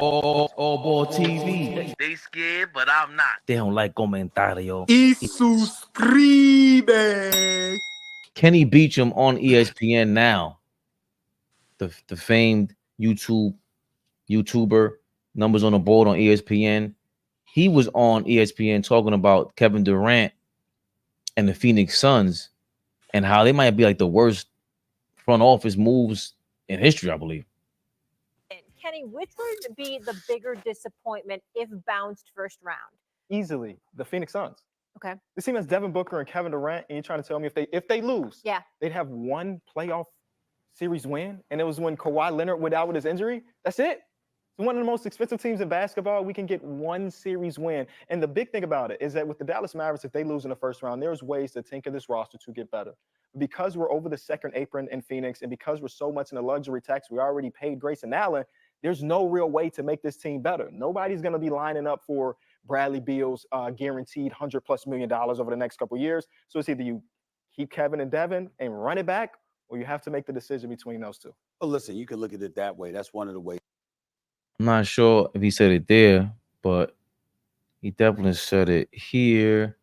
AllBall TV. They scared, but I'm not. They don't like comentario. Y suscribe. Kenny Beecham on ESPN now. The famed YouTuber, numbers on the board on ESPN. He was on ESPN talking about Kevin Durant and the Phoenix Suns and how they might be like the worst front office moves in history, I believe. Kenny, which would be the bigger disappointment if bounced first round? Easily, the Phoenix Suns. Okay. This team has Devin Booker and Kevin Durant, and you're trying to tell me if they lose, they'd have one playoff series win, and it was when Kawhi Leonard went out with his injury. That's it. It's one of the most expensive teams in basketball. We can get one series win. And the big thing about it is that with the Dallas Mavericks, if they lose in the first round, there's ways to tinker this roster to get better. Because we're over the second apron in Phoenix, and because we're so much in the luxury tax, we already paid Grayson Allen, there's no real way to make this team better. Nobody's going to be lining up for Bradley Beal's guaranteed $100+ million over the next couple of years. So it's either you keep Kevin and Devin and run it back, or you have to make the decision between those two. Well, listen, you can look at it that way. That's one of the ways. I'm not sure if he said it there, but he definitely said it here.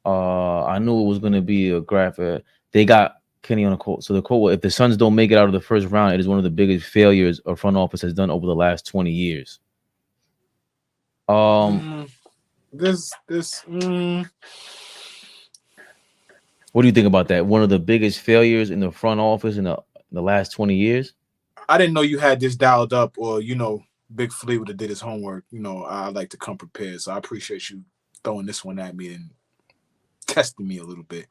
I knew it was going to be a graphic. They got Kenny on the quote. So the quote: "If the Suns don't make it out of the first round, it is one of the biggest failures a front office has done over the last 20 years." What do you think about that? One of the biggest failures in the front office in the last 20 years? I didn't know you had this dialed up, or Big Flea would have did his homework. I like to come prepared, so I appreciate you throwing this one at me and testing me a little bit.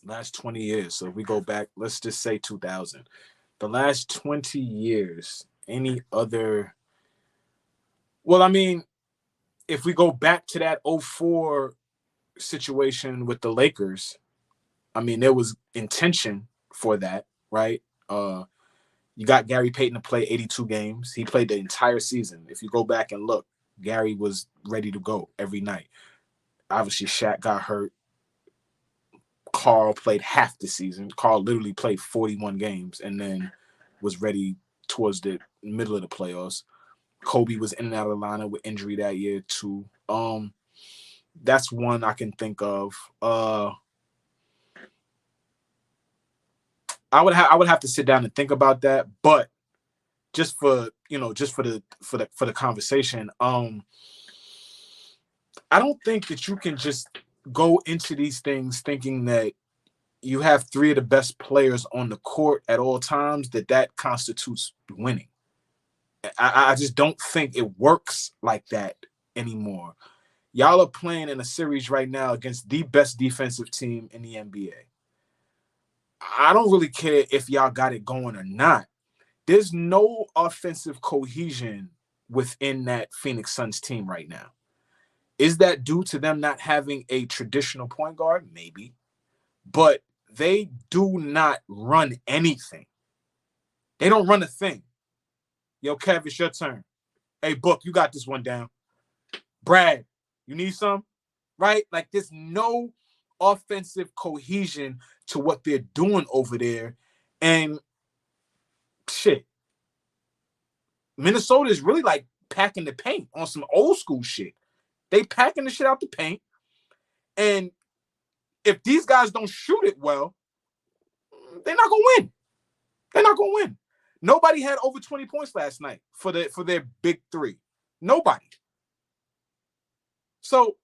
Last 20 years. So if we go back, let's just say 2000. The last 20 years, any other... Well, I mean, if we go back to that 04 situation with the Lakers, I mean, there was intention for that, right? You got Gary Payton to play 82 games. He played the entire season. If you go back and look, Gary was ready to go every night. Obviously, Shaq got hurt. Carl played half the season. Carl literally played 41 games and then was ready towards the middle of the playoffs. Kobe was in and out of the lineup with injury that year too. That's one I can think of. I would have to sit down and think about that, but just for the conversation, I don't think that you can just go into these things thinking that you have three of the best players on the court at all times, that constitutes winning. I just don't think it works like that anymore. Y'all are playing in a series right now against the best defensive team in the NBA. I don't really care if y'all got it going or not. There's no offensive cohesion within that Phoenix Suns team right now. Is that due to them not having a traditional point guard? Maybe. But they do not run anything. They don't run a thing. Yo, Kev, it's your turn. Hey, Book, you got this one down. Brad, you need some? Right? Like, there's no offensive cohesion to what they're doing over there. And shit. Minnesota is really like packing the paint on some old school shit. They packing the shit out the paint. And if these guys don't shoot it well, they're not going to win. They're not going to win. Nobody had over 20 points last night for their big three. Nobody. So,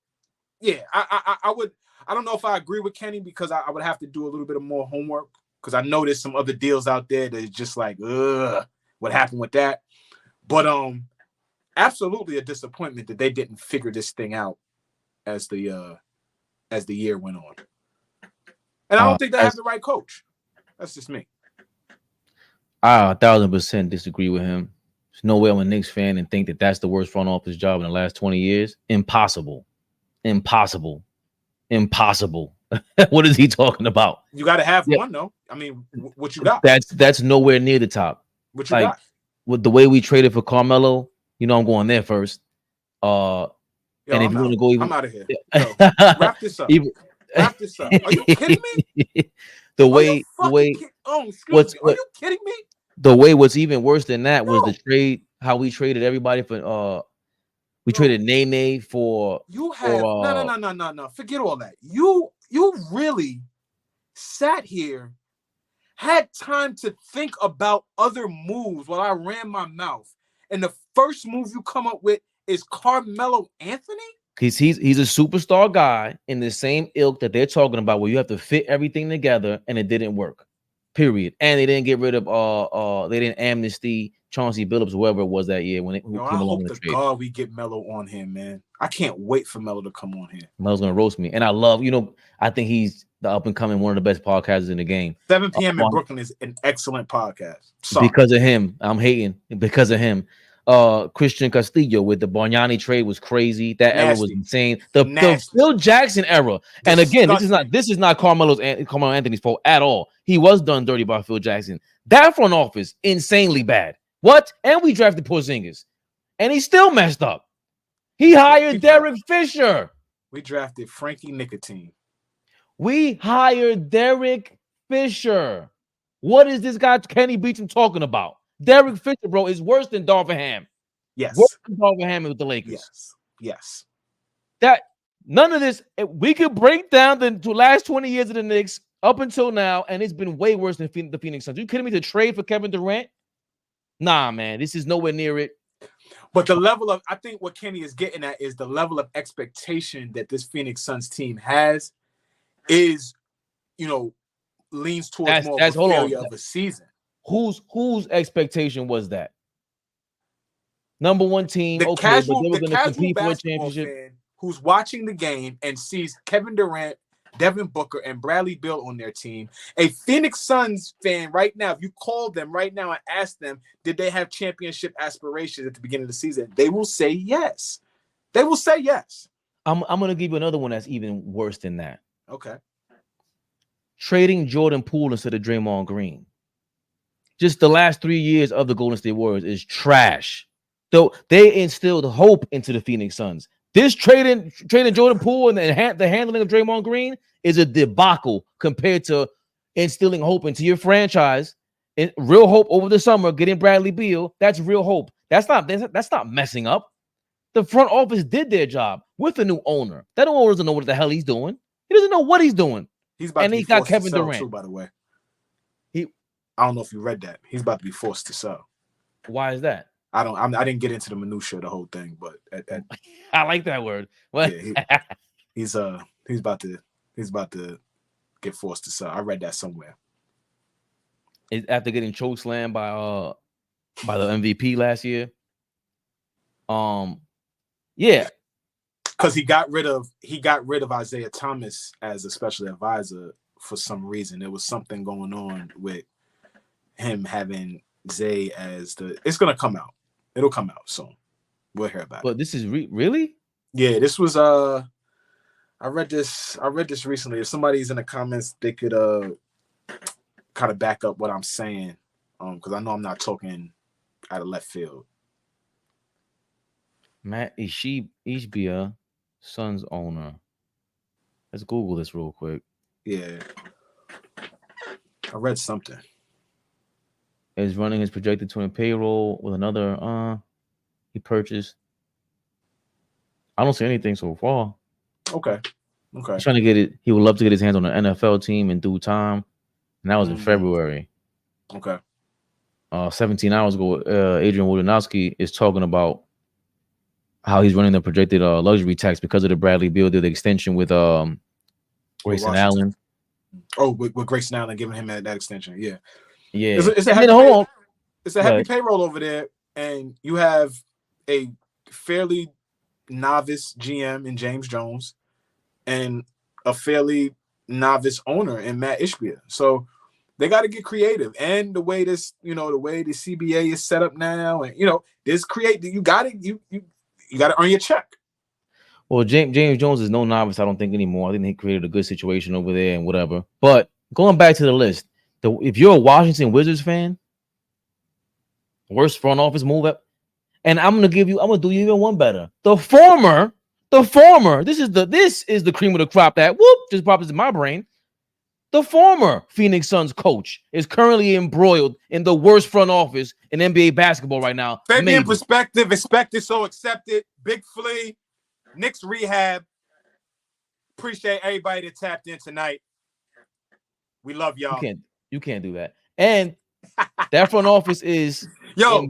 yeah, I don't know if I agree with Kenny because I would have to do a little bit of more homework because I know there's some other deals out there that is just like, what happened with that? But absolutely a disappointment that they didn't figure this thing out as the year went on. And I don't think they have the right coach. That's just me. I 1,000% disagree with him. There's no way I'm a Knicks fan and think that that's the worst front office job in the last 20 years. Impossible. What is he talking about? You got to have one, though. I mean, what you got? That's nowhere near the top. What you got? With the way we traded for Carmelo, I'm going there first. And if you want to go even, I'm out of here. Wrap this up. Wrap this up. Are you kidding me? Are you kidding me? the way what's even worse than that was the trade. How we traded everybody for we traded Nene for you have no. Forget all that. You really sat here, had time to think about other moves while I ran my mouth, and the first move you come up with is Carmelo Anthony. He's a superstar guy in the same ilk that they're talking about, where you have to fit everything together, and it didn't work. Period. And they didn't get rid of they didn't amnesty Chauncey Billups, whoever it was that year when it came I along hope the to trade. God we get Melo on here, man. I can't wait for Melo to come on here. Melo's gonna roast me, and I love, I think he's the up and coming one of the best podcasters in the game. 7 p.m. in Brooklyn is an excellent podcast. Sorry. Because of him, I'm hating because of him. Christian Castillo with the Bargnani trade was crazy. That era was insane. The Phil Jackson era. And again, this is not Carmelo Anthony's fault at all. He was done dirty by Phil Jackson. That front office, insanely bad. What? And we drafted Porzingis, and he still messed up. He hired Derek Fisher. We drafted Frankie Nicotine. We hired Derek Fisher. What is this guy Kenny Beecham talking about? Derek Fisher, bro, is worse than Darvin Ham. Yes. Worse than Darvin Ham with the Lakers. Yes. That none of this, we could break down the last 20 years of the Knicks up until now, and it's been way worse than the Phoenix Suns. You kidding me? To trade for Kevin Durant? Nah, man, this is nowhere near it. But the level of, I think what Kenny is getting at is the level of expectation that this Phoenix Suns team has is, leans towards more of a failure of a season. Whose expectation was that? Number one team, the okay, casual, but they were going to compete for a basketball championship. fan who's watching the game and sees Kevin Durant, Devin Booker, and Bradley Beal on their team. A Phoenix Suns fan right now, if you call them right now and ask them, did they have championship aspirations at the beginning of the season? They will say yes. They will say yes. I'm going to give you another one that's even worse than that. Okay. Trading Jordan Poole instead of Draymond Green. Just the last 3 years of the Golden State Warriors is trash. Though they instilled hope into the Phoenix Suns. This trading Jordan Poole and the handling of Draymond Green is a debacle compared to instilling hope into your franchise. And real hope over the summer, getting Bradley Beal. That's real hope. That's not messing up. The front office did their job with the new owner. That new owner doesn't know what the hell he's doing. He doesn't know what he's doing. He's about to be got forced Kevin to sell Durant too, by the way. I don't know if you read that. He's about to be forced to sell. Why is that? I didn't get into the minutia of the whole thing, but I like that word. What? Yeah, he's about to get forced to sell. I read that somewhere. After getting chokeslammed by the MVP last year. Yeah. Because he got rid of Isaiah Thomas as a special advisor for some reason. There was something going on with him having Zay as it's gonna come out. It'll come out soon. We'll hear about it. But this is really? Yeah, this was I read this recently. If somebody's in the comments, they could kind of back up what I'm saying. Because I know I'm not talking out of left field. Matt Ishbia, Suns owner. Let's Google this real quick. Yeah. I read something. Is running his projected to payroll with another he purchased. I don't see anything so far. Okay. He's trying to get it. He would love to get his hands on an NFL team in due time. And that was in February. Okay. 17 hours ago, Adrian Wojnarowski is talking about how he's running the projected luxury tax because of the Bradley Beal deal, the extension with Grayson Allen. Oh, with Grayson Allen giving him that extension. Yeah. Yeah. It's a heavy payroll over there, and you have a fairly novice GM in James Jones and a fairly novice owner in Matt Ishbia. So they got to get creative. And the way the CBA is set up now, and you got to earn your check. Well, James Jones is no novice, I don't think, anymore. I think he created a good situation over there and whatever. But going back to the list, if you're a Washington Wizards fan, worst front office move up, and I'm gonna do you even one better. The former, this is the cream of the crop that just pops in my brain. The former Phoenix Suns coach is currently embroiled in the worst front office in NBA basketball right now. Fabian perspective, expected, so accepted. Big Flea, Knicks Rehab. Appreciate everybody that tapped in tonight. We love y'all. You can't do that. And that front office is you got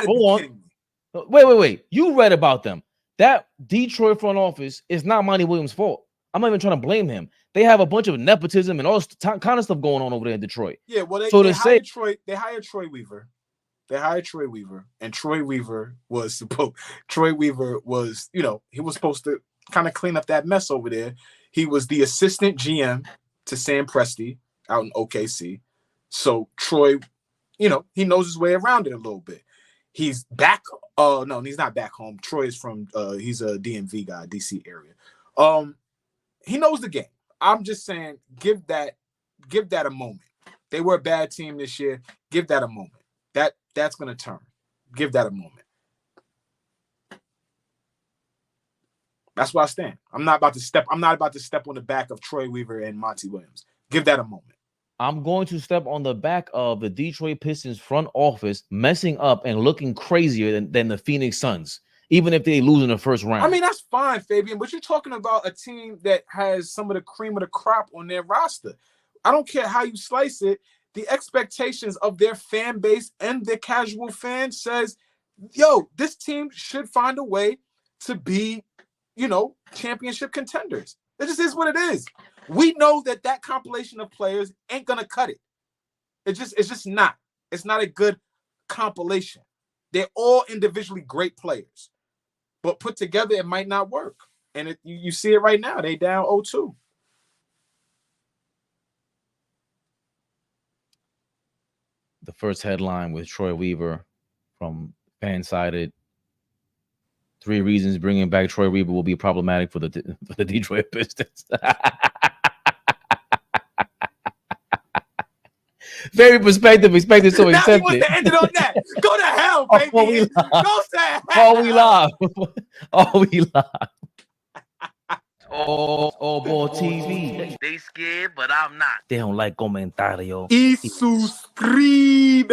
to be kidding me. Wait. You read about them. That Detroit front office is not Monty Williams' fault. I'm not even trying to blame him. They have a bunch of nepotism and all kind of stuff going on over there in Detroit. Yeah, well, they hired Troy Weaver. They hired Troy Weaver, and Troy Weaver was, he was supposed to kind of clean up that mess over there. He was the assistant GM to Sam Presti out in OKC. So Troy, he knows his way around it a little bit. He's back. No, he's not back home. Troy is from, he's a DMV guy, DC area. He knows the game. I'm just saying, give that a moment. They were a bad team this year. Give that a moment. That's gonna turn. Give that a moment. That's where I stand. I'm not about to step on the back of Troy Weaver and Monty Williams. Give that a moment. I'm going to step on the back of the Detroit Pistons front office messing up and looking crazier than the Phoenix Suns, even if they lose in the first round. I mean, that's fine, Fabian, but you're talking about a team that has some of the cream of the crop on their roster. I don't care how you slice it. The expectations of their fan base and their casual fan says, this team should find a way to be, championship contenders. It just is what it is. We know that compilation of players ain't gonna cut it. It's just not. It's not a good compilation. They're all individually great players, but put together, it might not work. And you see it right now. They down 0-2. The first headline with Troy Weaver from Fansided. 3 reasons bringing back Troy Weaver will be problematic for the Detroit Pistons. Very perspective, expected, so accepted. Now he wants to end it on that. Go to hell, baby. Go to hell. Oh, we live. AllBall TV. They scared, but I'm not. They don't like comentario. Y suscribe.